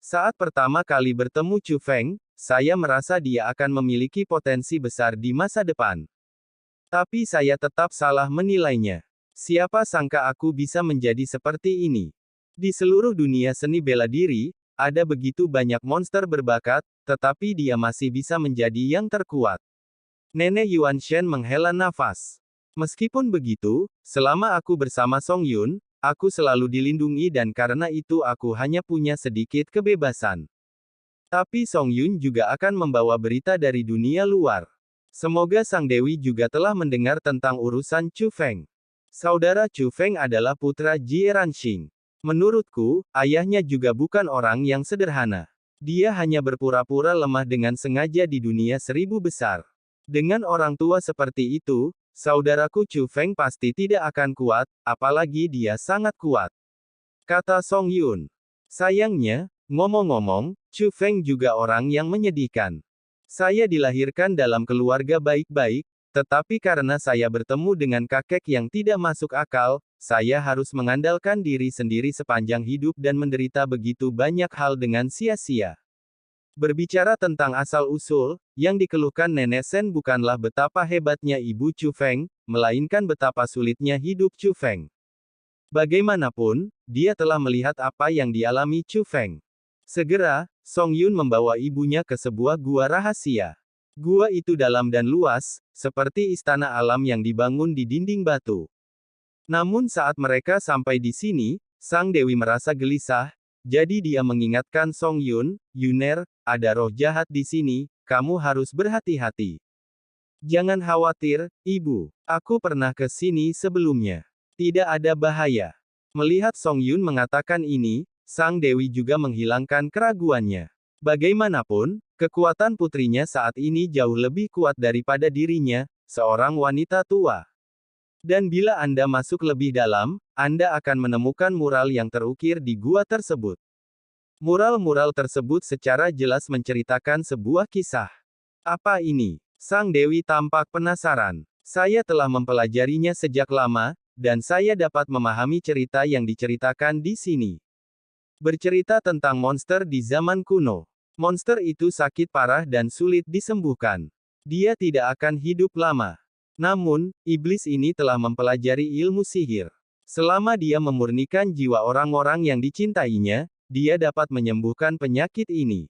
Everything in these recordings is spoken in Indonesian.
Saat pertama kali bertemu Chu Feng, saya merasa dia akan memiliki potensi besar di masa depan. Tapi saya tetap salah menilainya. Siapa sangka aku bisa menjadi seperti ini? Di seluruh dunia seni bela diri, ada begitu banyak monster berbakat, tetapi dia masih bisa menjadi yang terkuat. Nenek Yuan Shen menghela nafas. Meskipun begitu, selama aku bersama Song Yun, aku selalu dilindungi dan karena itu aku hanya punya sedikit kebebasan. Tapi Song Yun juga akan membawa berita dari dunia luar. Semoga Sang Dewi juga telah mendengar tentang urusan Chu Feng. Saudara Chu Feng adalah putra Jieranxing. Menurutku, ayahnya juga bukan orang yang sederhana. Dia hanya berpura-pura lemah dengan sengaja di dunia seribu besar. Dengan orang tua seperti itu, saudaraku Chu Feng pasti tidak akan kuat, apalagi dia sangat kuat. Kata Song Yun. Sayangnya, ngomong-ngomong, Chu Feng juga orang yang menyedihkan. Saya dilahirkan dalam keluarga baik-baik, tetapi karena saya bertemu dengan kakek yang tidak masuk akal, saya harus mengandalkan diri sendiri sepanjang hidup dan menderita begitu banyak hal dengan sia-sia. Berbicara tentang asal-usul, yang dikeluhkan Nenek Sen bukanlah betapa hebatnya Ibu Chu Feng, melainkan betapa sulitnya hidup Chu Feng. Bagaimanapun, dia telah melihat apa yang dialami Chu Feng. Segera, Song Yun membawa ibunya ke sebuah gua rahasia. Gua itu dalam dan luas, seperti istana alam yang dibangun di dinding batu. Namun saat mereka sampai di sini, Sang Dewi merasa gelisah, jadi dia mengingatkan Song Yun, Yuner, ada roh jahat di sini, kamu harus berhati-hati. Jangan khawatir, Ibu. Aku pernah ke sini sebelumnya. Tidak ada bahaya. Melihat Song Yun mengatakan ini, Sang Dewi juga menghilangkan keraguannya. Bagaimanapun, kekuatan putrinya saat ini jauh lebih kuat daripada dirinya, seorang wanita tua. Dan bila Anda masuk lebih dalam, Anda akan menemukan mural yang terukir di gua tersebut. Mural-mural tersebut secara jelas menceritakan sebuah kisah. Apa ini? Sang Dewi tampak penasaran. Saya telah mempelajarinya sejak lama, dan saya dapat memahami cerita yang diceritakan di sini. Bercerita tentang monster di zaman kuno. Monster itu sakit parah dan sulit disembuhkan. Dia tidak akan hidup lama. Namun, iblis ini telah mempelajari ilmu sihir. Selama dia memurnikan jiwa orang-orang yang dicintainya, dia dapat menyembuhkan penyakit ini.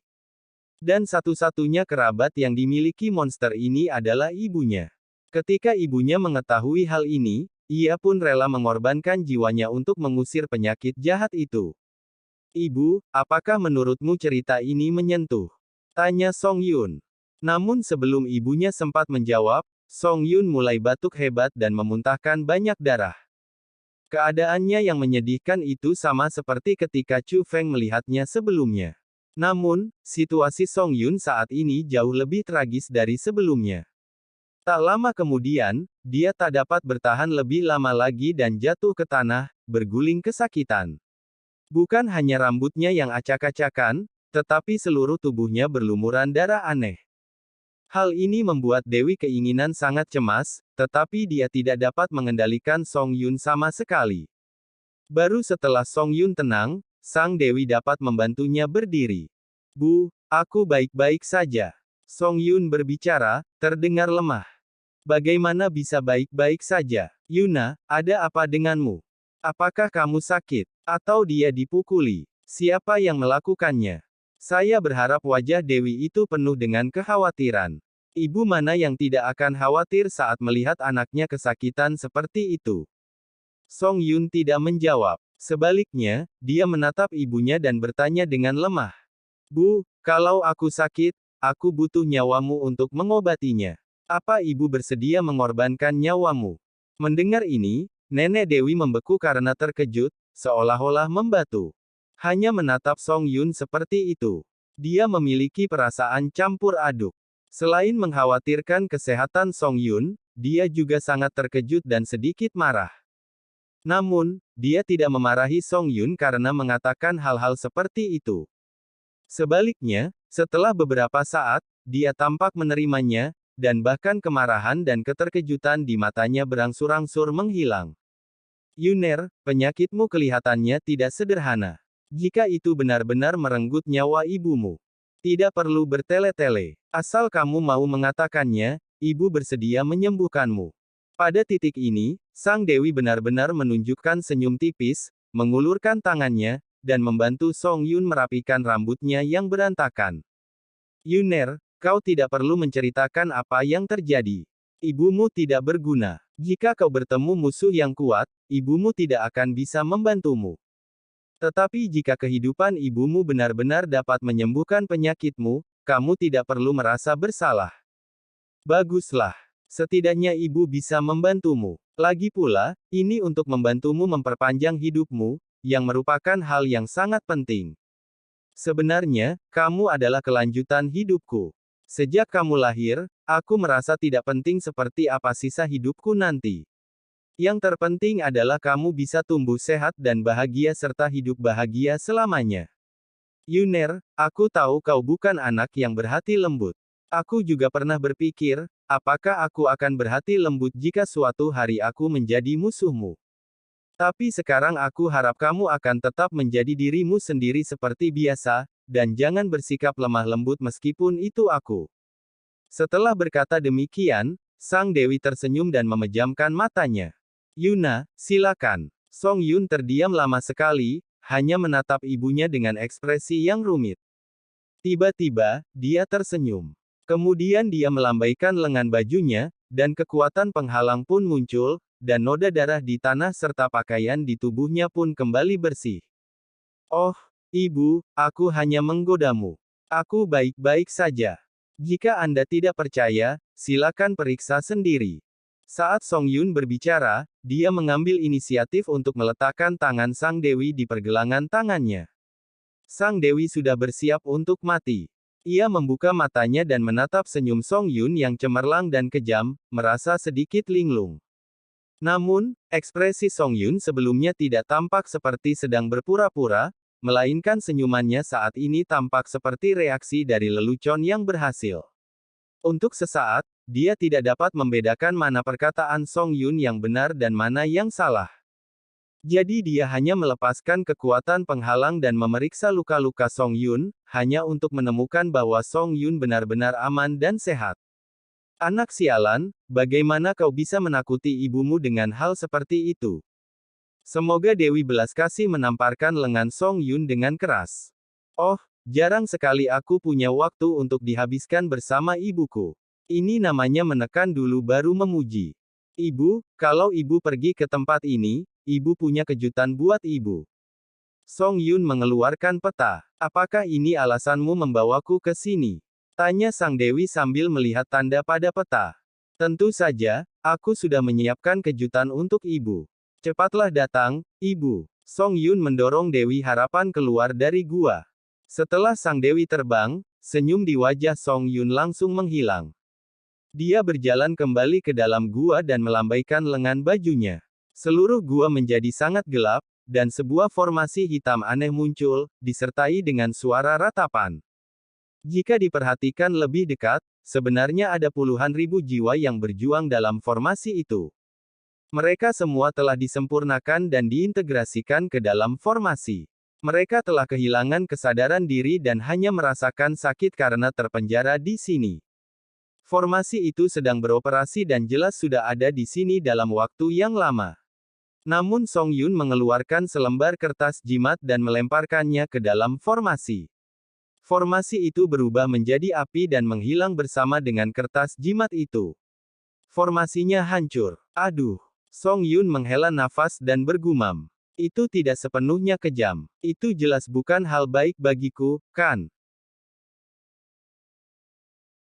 Dan satu-satunya kerabat yang dimiliki monster ini adalah ibunya. Ketika ibunya mengetahui hal ini, ia pun rela mengorbankan jiwanya untuk mengusir penyakit jahat itu. Ibu, apakah menurutmu cerita ini menyentuh? Tanya Song Yun. Namun sebelum ibunya sempat menjawab, Song Yun mulai batuk hebat dan memuntahkan banyak darah. Keadaannya yang menyedihkan itu sama seperti ketika Chu Feng melihatnya sebelumnya. Namun, situasi Song Yun saat ini jauh lebih tragis dari sebelumnya. Tak lama kemudian, dia tak dapat bertahan lebih lama lagi dan jatuh ke tanah, berguling kesakitan. Bukan hanya rambutnya yang acak-acakan, tetapi seluruh tubuhnya berlumuran darah aneh. Hal ini membuat Dewi keinginan sangat cemas, tetapi dia tidak dapat mengendalikan Song Yun sama sekali. Baru setelah Song Yun tenang, Sang Dewi dapat membantunya berdiri. Bu, aku baik-baik saja. Song Yun berbicara, terdengar lemah. Bagaimana bisa baik-baik saja? Yuna, ada apa denganmu? Apakah kamu sakit? Atau dia dipukuli? Siapa yang melakukannya? Saya berharap wajah Dewi itu penuh dengan kekhawatiran. Ibu mana yang tidak akan khawatir saat melihat anaknya kesakitan seperti itu? Song Yun tidak menjawab. Sebaliknya, dia menatap ibunya dan bertanya dengan lemah. Bu, kalau aku sakit, aku butuh nyawamu untuk mengobatinya. Apa ibu bersedia mengorbankan nyawamu? Mendengar ini, Nenek Dewi membeku karena terkejut, seolah-olah membatu. Hanya menatap Song Yun seperti itu. Dia memiliki perasaan campur aduk. Selain mengkhawatirkan kesehatan Song Yun, dia juga sangat terkejut dan sedikit marah. Namun, dia tidak memarahi Song Yun karena mengatakan hal-hal seperti itu. Sebaliknya, setelah beberapa saat, dia tampak menerimanya, dan bahkan kemarahan dan keterkejutan di matanya berangsur-angsur menghilang. Yuner, penyakitmu kelihatannya tidak sederhana. Jika itu benar-benar merenggut nyawa ibumu, tidak perlu bertele-tele. Asal kamu mau mengatakannya, ibu bersedia menyembuhkanmu. Pada titik ini, Sang Dewi benar-benar menunjukkan senyum tipis, mengulurkan tangannya, dan membantu Song Yun merapikan rambutnya yang berantakan. Yuner, kau tidak perlu menceritakan apa yang terjadi. Ibumu tidak berguna. Jika kau bertemu musuh yang kuat, ibumu tidak akan bisa membantumu. Tetapi jika kehidupan ibumu benar-benar dapat menyembuhkan penyakitmu, kamu tidak perlu merasa bersalah. Baguslah. Setidaknya ibu bisa membantumu. Lagi pula, ini untuk membantumu memperpanjang hidupmu, yang merupakan hal yang sangat penting. Sebenarnya, kamu adalah kelanjutan hidupku. Sejak kamu lahir, aku merasa tidak penting seperti apa sisa hidupku nanti. Yang terpenting adalah kamu bisa tumbuh sehat dan bahagia serta hidup bahagia selamanya. Yuner, aku tahu kau bukan anak yang berhati lembut. Aku juga pernah berpikir, apakah aku akan berhati lembut jika suatu hari aku menjadi musuhmu. Tapi sekarang aku harap kamu akan tetap menjadi dirimu sendiri seperti biasa, dan jangan bersikap lemah lembut meskipun itu aku. Setelah berkata demikian, Sang Dewi tersenyum dan memejamkan matanya. Yuna, silakan. Song Yun terdiam lama sekali, hanya menatap ibunya dengan ekspresi yang rumit. Tiba-tiba, dia tersenyum. Kemudian dia melambaikan lengan bajunya, dan kekuatan penghalang pun muncul, dan noda darah di tanah serta pakaian di tubuhnya pun kembali bersih. Oh, ibu, aku hanya menggodamu. Aku baik-baik saja. Jika Anda tidak percaya, silakan periksa sendiri. Saat Song Yun berbicara, dia mengambil inisiatif untuk meletakkan tangan Sang Dewi di pergelangan tangannya. Sang Dewi sudah bersiap untuk mati. Ia membuka matanya dan menatap senyum Song Yun yang cemerlang dan kejam, merasa sedikit linglung. Namun, ekspresi Song Yun sebelumnya tidak tampak seperti sedang berpura-pura, melainkan senyumannya saat ini tampak seperti reaksi dari lelucon yang berhasil. Untuk sesaat, dia tidak dapat membedakan mana perkataan Song Yun yang benar dan mana yang salah. Jadi dia hanya melepaskan kekuatan penghalang dan memeriksa luka-luka Song Yun, hanya untuk menemukan bahwa Song Yun benar-benar aman dan sehat. Anak sialan, bagaimana kau bisa menakuti ibumu dengan hal seperti itu? Semoga Dewi Belas Kasih menamparkan lengan Song Yun dengan keras. Oh, jarang sekali aku punya waktu untuk dihabiskan bersama ibuku. Ini namanya menekan dulu baru memuji. Ibu, kalau ibu pergi ke tempat ini, ibu punya kejutan buat ibu. Song Yun mengeluarkan peta. Apakah ini alasanmu membawaku ke sini? Tanya Sang Dewi sambil melihat tanda pada peta. Tentu saja, aku sudah menyiapkan kejutan untuk ibu. Cepatlah datang, ibu. Song Yun mendorong Dewi Harapan keluar dari gua. Setelah Sang Dewi terbang, senyum di wajah Song Yun langsung menghilang. Dia berjalan kembali ke dalam gua dan melambaikan lengan bajunya. Seluruh gua menjadi sangat gelap, dan sebuah formasi hitam aneh muncul, disertai dengan suara ratapan. Jika diperhatikan lebih dekat, sebenarnya ada puluhan ribu jiwa yang berjuang dalam formasi itu. Mereka semua telah disempurnakan dan diintegrasikan ke dalam formasi. Mereka telah kehilangan kesadaran diri dan hanya merasakan sakit karena terpenjara di sini. Formasi itu sedang beroperasi dan jelas sudah ada di sini dalam waktu yang lama. Namun Song Yun mengeluarkan selembar kertas jimat dan melemparkannya ke dalam formasi. Formasi itu berubah menjadi api dan menghilang bersama dengan kertas jimat itu. Formasinya hancur. Aduh. Song Yun menghela nafas dan bergumam. Itu tidak sepenuhnya kejam. Itu jelas bukan hal baik bagiku, kan?